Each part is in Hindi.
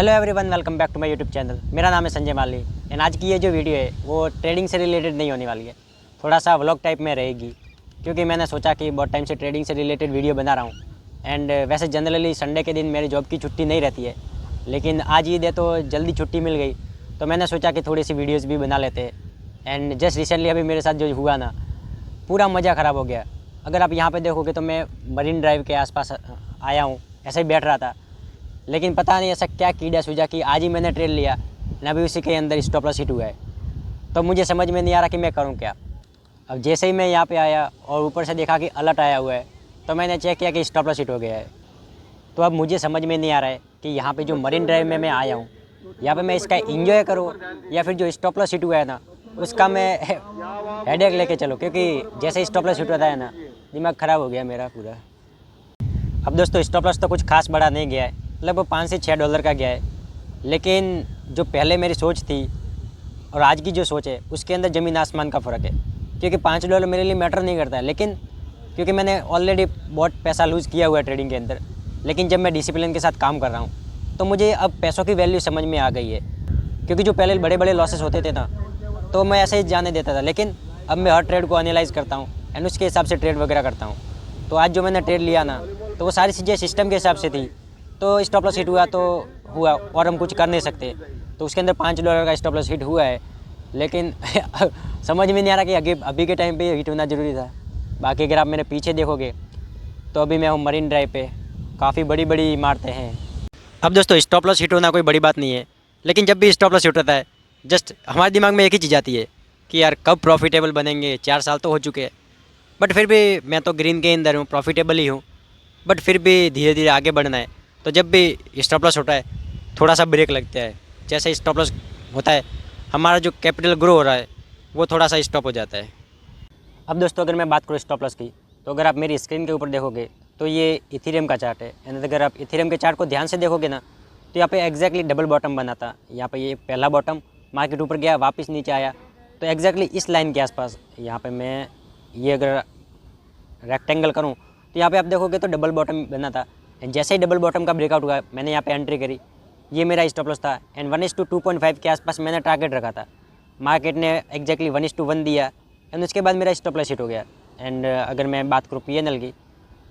Hello everyone, welcome back to my YouTube channel. मेरा नाम है संजय माली एंड आज की ये जो वीडियो है वो ट्रेडिंग से रिलेटेड नहीं होने वाली है, थोड़ा सा व्लॉग टाइप में रहेगी। क्योंकि मैंने सोचा कि बहुत टाइम से ट्रेडिंग से रिलेटेड वीडियो बना रहा हूँ एंड वैसे जनरली संडे के दिन मेरी जॉब की छुट्टी नहीं रहती है, लेकिन आज ईद है तो जल्दी छुट्टी मिल गई तो मैंने सोचा कि थोड़ी सी वीडियोज़ भी बना लेते हैं। एंड जस्ट रिसेंटली अभी मेरे साथ जो हुआ ना, पूरा मज़ा ख़राब हो गया। अगर आप यहाँ पे देखोगे तो मैं मरीन ड्राइव के आसपास आया हूँ, ऐसे ही बैठ रहा था, लेकिन पता नहीं ऐसा क्या कीड़ा सूझा कि आज ही मैंने ट्रेड लिया न अभी उसी के अंदर स्टॉप लॉस हिट हुआ है। तो मुझे समझ में नहीं आ रहा कि मैं करूँ क्या। अब जैसे ही मैं यहाँ पे आया और ऊपर से देखा कि अलर्ट आया हुआ है तो मैंने चेक किया कि स्टॉप लॉस हिट हो गया है। तो अब मुझे समझ में नहीं आ रहा है कि यहाँ पे जो मरीन ड्राइव में मैं आया हूँ यहाँ पे मैं इसका इंजॉय करूँ या फिर जो स्टॉप लॉस हिट हुआ है ना उसका मैं हेडेक लेके चलो, क्योंकि जैसे स्टॉप लॉस हिट होता है ना दिमाग ख़राब हो गया मेरा पूरा। अब दोस्तों स्टॉप लॉस तो कुछ खास बड़ा नहीं गया है, लगभग $5 से $6 का गया है, लेकिन जो पहले मेरी सोच थी और आज की जो सोच है उसके अंदर ज़मीन आसमान का फ़र्क है। क्योंकि $5 मेरे लिए मैटर नहीं करता है, लेकिन क्योंकि मैंने ऑलरेडी बहुत पैसा लूज़ किया हुआ है ट्रेडिंग के अंदर, लेकिन जब मैं डिसिप्लिन के साथ काम कर रहा हूँ तो मुझे अब पैसों की वैल्यू समझ में आ गई है। क्योंकि जो पहले बड़े बड़े लॉसेस होते थे ना तो मैं ऐसे ही जाने देता था, लेकिन अब मैं हर ट्रेड को एनालाइज़ करता हूँ एंड उसके हिसाब से ट्रेड वगैरह करता हूँ। तो आज जो मैंने ट्रेड लिया ना तो वो सारी चीज़ें सिस्टम के हिसाब से थी, तो स्टॉप लॉस हिट हुआ तो हुआ और हम कुछ कर नहीं सकते। तो उसके अंदर $5 का स्टॉप लॉस हिट हुआ है, लेकिन समझ में नहीं आ रहा कि अभी के टाइम पे हिट होना ज़रूरी था। बाकी अगर आप मेरे पीछे देखोगे तो अभी मैं हूँ मरीन ड्राइव पे, काफ़ी बड़ी बड़ी इमारतें हैं। अब दोस्तों स्टॉप लॉस हिट होना कोई बड़ी बात नहीं है, लेकिन जब भी स्टॉप लॉस हिट होता है जस्ट हमारे दिमाग में एक ही चीज़ आती है कि यार कब प्रॉफिटेबल बनेंगे। 4 साल तो हो चुके हैं, बट फिर भी मैं तो ग्रीन के अंदर हूँ, प्रॉफिटेबल ही हूँ, बट फिर भी धीरे धीरे आगे बढ़ना है। तो जब भी स्टॉप लॉस होता है थोड़ा सा ब्रेक लगता है। जैसे स्टॉप लॉस होता है हमारा जो कैपिटल ग्रो हो रहा है वो थोड़ा सा स्टॉप हो जाता है। अब दोस्तों अगर मैं बात करूँ स्टॉप लॉस की, तो अगर आप मेरी स्क्रीन के ऊपर देखोगे तो ये इथेरियम का चार्ट है एंड अगर आप इथेरियम के चार्ट को ध्यान से देखोगे ना तो यहाँ पे एग्जैक्टली डबल बॉटम बना था। यहाँ पे ये पहला बॉटम, मार्केट ऊपर गया वापस नीचे आया, तो एग्जैक्टली इस लाइन के आसपास यहाँ पे मैं ये अगर रेक्टेंगल करूँ तो यहाँ पे आप देखोगे तो डबल बॉटम बना था। एंड जैसे ही डबल बॉटम का ब्रेकआउट हुआ मैंने यहाँ पे एंट्री करी, ये मेरा स्टॉप लॉस था एंड 1:2.5 के आसपास मैंने टारगेट रखा था। मार्केट ने एग्जैक्टली 1:1 दिया एंड उसके बाद मेरा स्टॉप लॉस हिट हो गया। एंड अगर मैं बात करूँ PNL की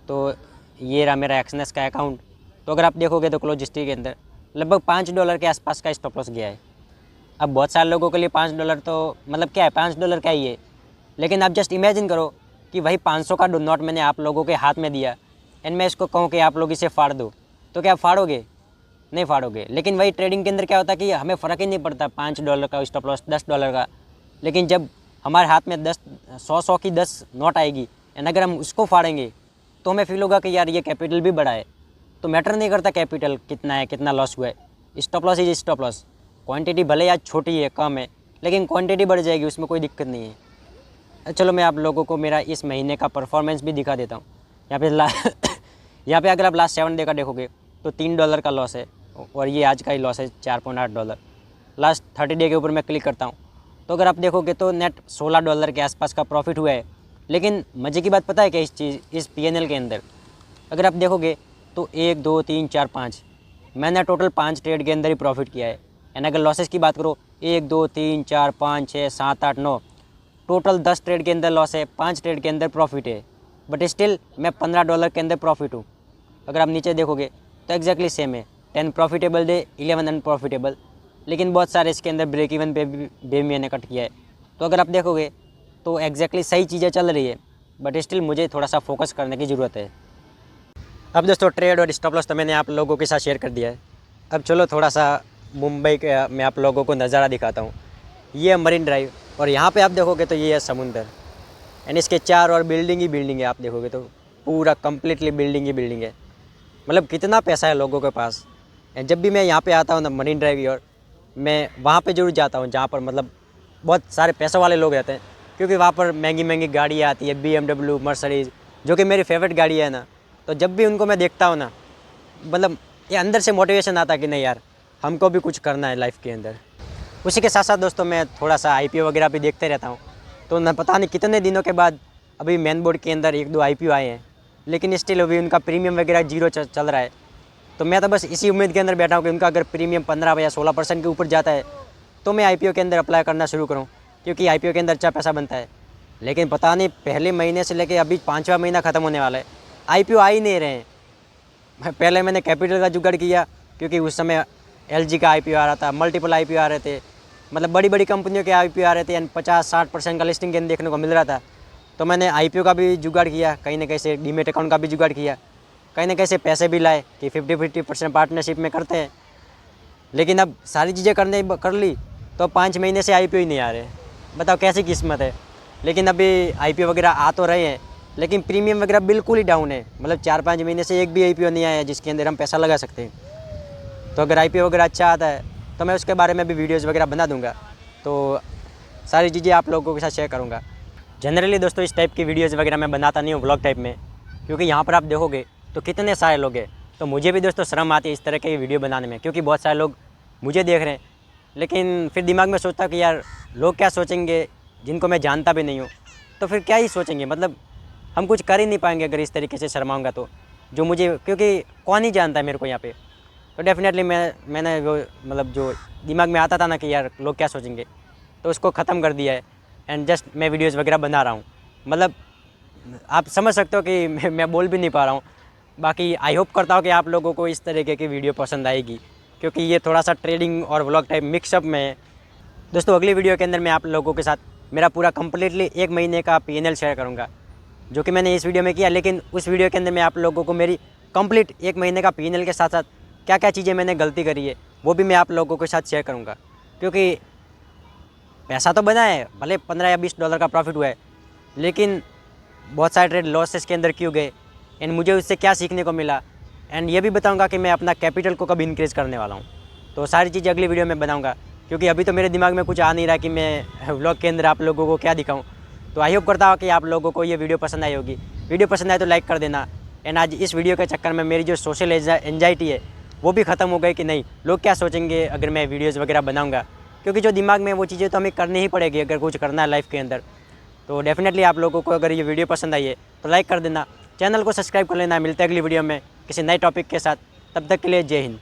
तो ये रहा मेरा एक्सनेस का अकाउंट। तो अगर आप देखोगे तो क्लोज हिस्ट्री के अंदर लगभग $5 के आसपास का स्टॉप लॉस गया है। अब बहुत सारे लोगों के लिए $5 तो मतलब क्या है, $5 क्या ही है, लेकिन आप जस्ट इमेजिन करो कि वही 500 का नोट मैंने आप लोगों के हाथ में दिया एंड मैं इसको कहूँ कि आप लोग इसे फाड़ दो, तो क्या आप फाड़ोगे? नहीं फाड़ोगे। लेकिन वही ट्रेडिंग के अंदर क्या होता है कि हमें फ़र्क ही नहीं पड़ता $5 का स्टॉप लॉस, $10 का, लेकिन जब हमारे हाथ में 100 की 10 नोट आएगी एंड अगर हम उसको फाड़ेंगे तो हमें फील होगा कि यार ये कैपिटल भी बड़ा है। तो मैटर नहीं करता कैपिटल कितना है, कितना लॉस हुआ है, stop loss is stop loss. Quantity भले आज छोटी है, कम है, लेकिन क्वांटिटी बढ़ जाएगी, उसमें कोई दिक्कत नहीं है। चलो मैं आप लोगों को मेरा इस महीने का परफॉर्मेंस भी दिखा देता हूँ। यहाँ पे यहाँ पे अगर आप लास्ट 7 डे का देखोगे तो $3 का लॉस है और ये आज का ही लॉस है $4.8। लास्ट 30 डे के ऊपर मैं क्लिक करता हूँ तो अगर आप देखोगे तो नेट $16 के आसपास का प्रॉफिट हुआ है। लेकिन मज़े की बात पता है क्या इस PNL के अंदर अगर आप देखोगे तो 1 2 3 4 5 मैंने टोटल 5 ट्रेड के अंदर ही प्रॉफिट किया है। एंड अगर लॉसेस की बात करो 1 2 3 4 5 6 7 8 9 टोटल 10 ट्रेड के अंदर लॉस है, 5 ट्रेड के अंदर प्रॉफिट है, बट स्टिल मैं $15 के अंदर प्रॉफिट हूँ। अगर आप नीचे देखोगे तो एग्जैक्टली सेम है, 10 प्रॉफिटेबल डे, 11 अनप्रॉफिटेबल, लेकिन बहुत सारे इसके अंदर ब्रेक इवन पे भी मैंने कट किया है। तो अगर आप देखोगे तो एग्जैक्टली सही चीज़ें चल रही है, बट स्टिल मुझे थोड़ा सा फोकस करने की ज़रूरत है। अब दोस्तों ट्रेड और स्टॉप लॉस तो मैंने आप लोगों के साथ शेयर कर दिया है। अब चलो थोड़ा सा मुंबई के मैं आप लोगों को नज़ारा दिखाता हूँ। ये है मरीन ड्राइव और यहाँ पे आप देखोगे तो ये है समुंदर एंड इसके चार और बिल्डिंग ही बिल्डिंग है। आप देखोगे तो पूरा कम्प्लीटली बिल्डिंग ही बिल्डिंग है। मतलब कितना पैसा है लोगों के पास। एंड जब भी मैं यहाँ पे आता हूँ ना मरीन ड्राइव की ओर, मैं वहाँ पे जरूर जाता हूँ जहाँ पर मतलब बहुत सारे पैसों वाले लोग रहते हैं, क्योंकि वहाँ पर महंगी महंगी गाड़ियाँ आती है, BMW, मर्सिडीज़, जो कि मेरी फेवरेट गाड़ी है ना। तो जब भी उनको मैं देखता हूँ ना मतलब ये अंदर से मोटिवेशन आता है कि नहीं यार हमको भी कुछ करना है लाइफ के अंदर। उसी के साथ साथ दोस्तों मैं थोड़ा सा IPO वगैरह भी देखते रहता हूँ। तो न पता नहीं कितने दिनों के बाद अभी मेन बोर्ड के अंदर 1-2 IPO आए हैं, लेकिन स्टिल अभी उनका प्रीमियम वगैरह 0 चल रहा है। तो मैं तो बस इसी उम्मीद के अंदर बैठा हूँ कि उनका अगर प्रीमियम 15 या 16% के ऊपर जाता है तो मैं IPO के अंदर अप्लाई करना शुरू करूँ, क्योंकि IPO के अंदर अच्छा पैसा बनता है। लेकिन पता नहीं पहले महीने से लेके अभी 5वां महीना ख़त्म होने वाला है, IPO आ ही नहीं रहे हैं। पहले मैंने कैपिटल का जुगाड़ किया, क्योंकि उस समय LG का IPO आ रहा था, मल्टीपल IPO आ रहे थे, मतलब बड़ी बड़ी कंपनियों के IPO आ रहे थे, 50-60% का लिस्टिंग गेन देखने को मिल रहा था। तो मैंने IPO का भी जुगाड़ किया, कहीं ना कहीं से डीमेट अकाउंट का भी जुगाड़ किया, कहीं ना कहीं से पैसे भी लाए कि 50-50% पार्टनरशिप में करते हैं। लेकिन अब सारी चीज़ें कर ली तो 5 महीने से IPO ही नहीं आ रहे। बताओ कैसी किस्मत है। लेकिन अभी IPO वगैरह आ तो रहे हैं, लेकिन प्रीमियम वगैरह बिल्कुल ही डाउन है। मतलब 4-5 महीने से एक भी IPO नहीं आया जिसके अंदर हम पैसा लगा सकते हैं। तो अगर IPO वगैरह अच्छा आता है तो मैं उसके बारे में भी वीडियोज़ वगैरह बना दूँगा, तो सारी चीज़ें आप लोगों के साथ शेयर करूँगा। जनरली दोस्तों इस टाइप की वीडियोज़ वगैरह मैं बनाता नहीं हूँ व्लॉग टाइप में, क्योंकि यहाँ पर आप देखोगे तो कितने सारे लोग हैं। तो मुझे भी दोस्तों शर्म आती है इस तरह की वीडियो बनाने में, क्योंकि बहुत सारे लोग मुझे देख रहे हैं। लेकिन फिर दिमाग में सोचता कि यार लोग क्या सोचेंगे, जिनको मैं जानता भी नहीं हूँ, तो फिर क्या ही सोचेंगे। मतलब हम कुछ कर ही नहीं पाएंगे अगर इस तरीके से शर्माऊँगा तो, जो मुझे, क्योंकि कौन ही जानता है मेरे को यहाँ पे। तो डेफिनेटली मैंने वो मतलब जो दिमाग में आता था ना कि यार लोग क्या सोचेंगे, तो उसको ख़त्म कर दिया है। एंड जस्ट मैं वीडियोज़ वगैरह बना रहा हूँ। मतलब आप समझ सकते हो कि मैं बोल भी नहीं पा रहा हूँ। बाकी आई होप करता हूँ कि आप लोगों को इस तरीके की वीडियो पसंद आएगी, क्योंकि ये थोड़ा सा ट्रेडिंग और व्लॉग टाइप मिक्सअप में है। दोस्तों अगली वीडियो के अंदर मैं आप लोगों के साथ मेरा पूरा कंप्लीटली 1 महीने का P&L शेयर करूँगा, जो कि मैंने इस वीडियो में किया। लेकिन उस वीडियो के अंदर मैं आप लोगों को मेरी कंप्लीट 1 महीने का P&L के साथ साथ क्या क्या चीज़ें मैंने गलती करी है वो भी मैं आप लोगों के साथ शेयर करूँगा। क्योंकि पैसा तो बना है, भले $15 या $20 का प्रॉफिट हुआ है, लेकिन बहुत सारे ट्रेड लॉसेस के अंदर क्यों गए एंड मुझे उससे क्या सीखने को मिला। एंड ये भी बताऊंगा कि मैं अपना कैपिटल को कब इंक्रीज़ करने वाला हूँ। तो सारी चीज़ें अगली वीडियो में बनाऊंगा, क्योंकि अभी तो मेरे दिमाग में कुछ आ नहीं रहा कि मैं व्लॉग के अंदर आप लोगों को क्या दिखाऊँ। तो आई होप करता हूँ कि आप लोगों को ये वीडियो पसंद आई होगी। वीडियो पसंद आए तो लाइक कर देना। एंड आज इस वीडियो के चक्कर में मेरी जो सोशल एंजाइटी है वो भी ख़त्म हो गई कि नहीं लोग क्या सोचेंगे अगर मैं वीडियोज़ वगैरह बनाऊँगा, क्योंकि जो दिमाग में वो चीज़ें तो हमें करनी ही पड़ेगी अगर कुछ करना है लाइफ के अंदर। तो डेफिनेटली आप लोगों को अगर ये वीडियो पसंद आई है तो लाइक कर देना, चैनल को सब्सक्राइब कर लेना। मिलते हैं अगली वीडियो में किसी नए टॉपिक के साथ, तब तक के लिए जय हिंद।